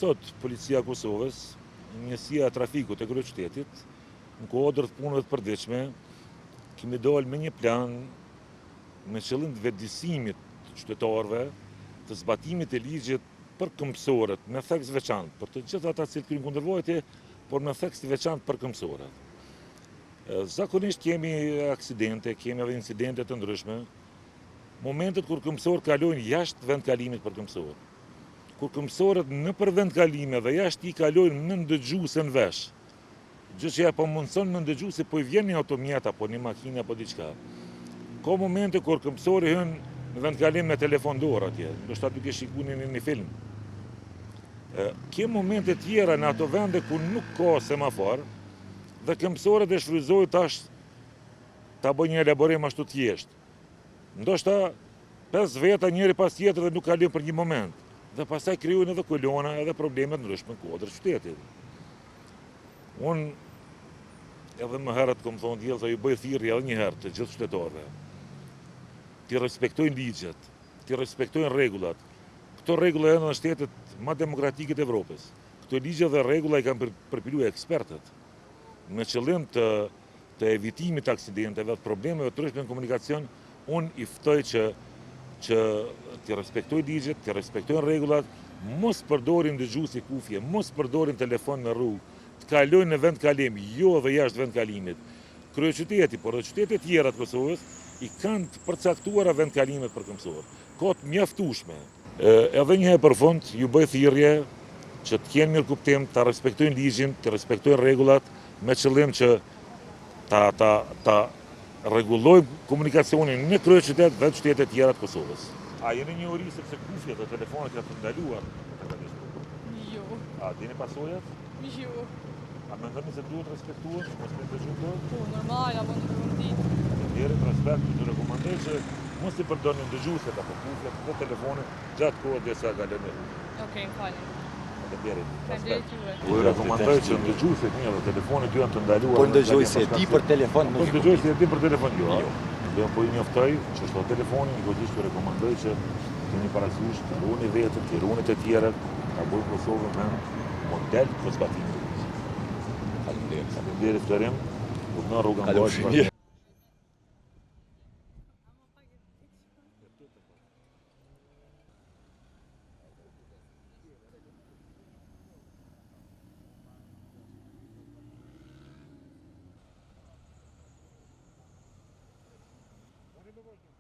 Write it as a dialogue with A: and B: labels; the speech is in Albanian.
A: sot policia e Kosovës, njësia e trafikut e kryeqytetit, në kuadër të punëve të përditshme, kemi dalë me një plan me qëllim të vetëdijsimit të qytetarëve, të zbatimit e ligjit për këmbësorët, me theks veçantë, për të gjithë ata që kryejnë kundërvojtje, por me theks të veçantë për këmbësorët. Zakonisht kemi aksidente, kemi edhe incidente të ndryshme, momentet kur këmbësorët kalojnë jashtë vendkalimit për këmbësorë. Kur këmbësorët në për vendkalime dhe jashtë i kalojnë në ndëgjuese në vesh, gjë që ja po mundson në ndëgjuese po i vjen një automjet apo një makinë apo diçka. Ka momente kur këmbësori hyn në vendkalim me telefon dorë atje, ndoshta duke shikuar një film. Ke momente tjera në ato vende ku nuk ka semafor dhe këmbësorët e shfrytëzojnë tash ta bëjnë një elaborim ashtu të thjeshtë. Ndoshta 5 veta njëri pas tjetër dhe nuk kalojnë për një moment. Dhe pastaj krijojnë edhe kolona edhe probleme të ndryshme në kuadër qytetit. Unë edhe më herët kom thonë djelë, ju bëj thirrje edhe një herë të gjithë qytetarëve. Ti respektojnë ligjet, ti respektojnë rregullat. Këto rregulla janë në shtetet më demokratike të Evropës. Këto ligje dhe rregulla i kanë përpiluar ekspertët me qëllim të evitimit të aksidenteve, të problemeve të ndryshme në komunikacion. Unë i ftoj që të respektojnë ligjet, të respektojnë rregullat, mos përdorin ndëgjuesi kufje, mos përdorin telefon në rrugë, të kalojnë në vendkalim, jo dhe jashtë vendkalimit. Kryeqyteti, por edhe qytetet tjera të Kosovës i kanë të përcaktuara vendkalimet për këmbësorë. Ka të mjaftueshme. Edhe një herë për fund, ju bëj thirrje që të kenë mirëkuptim, ta respektojnë ligjin, të respektojnë rregullat, me qëllim që ta rregullojmë komunikacionin në kryeqytet dhe qytetet tjera të Kosovës. A jeni njohuri sepse kufjet dhe telefonat janë të ndaluar?
B: Jo.
A: A dini pasojat?
B: Jo.
A: A mendoni se duhet respektuar, mos me dëgjuar?
B: Po, normal, apo në përmëndit.
A: Faleminderit, respekt, ju rekomandoj që mos i përdorni ndëgjueset apo kufjet dhe telefonin gjatë kohës derisa kalon në rrugë.
B: Okej, falem.
A: Faleminderit.
B: Faleminderit juve.
A: Ju rekomandoj që ndëgjuesit një dhe telefonit janë të ndaluar.
C: Po ndëgjuesi e di për telefon,
A: Po ndëgjuesi e di për telefon jo. Dhe po i njoftoj që shto telefonin, i godisht ju rekomandoj që të një parasysh, të ruani vetën, të ruani të tjerët, ta bëjmë Kosovën me model për zbatimin e ligjit.
C: Faleminderit.
A: Faleminderit Florim, u në rrugën bashkë. What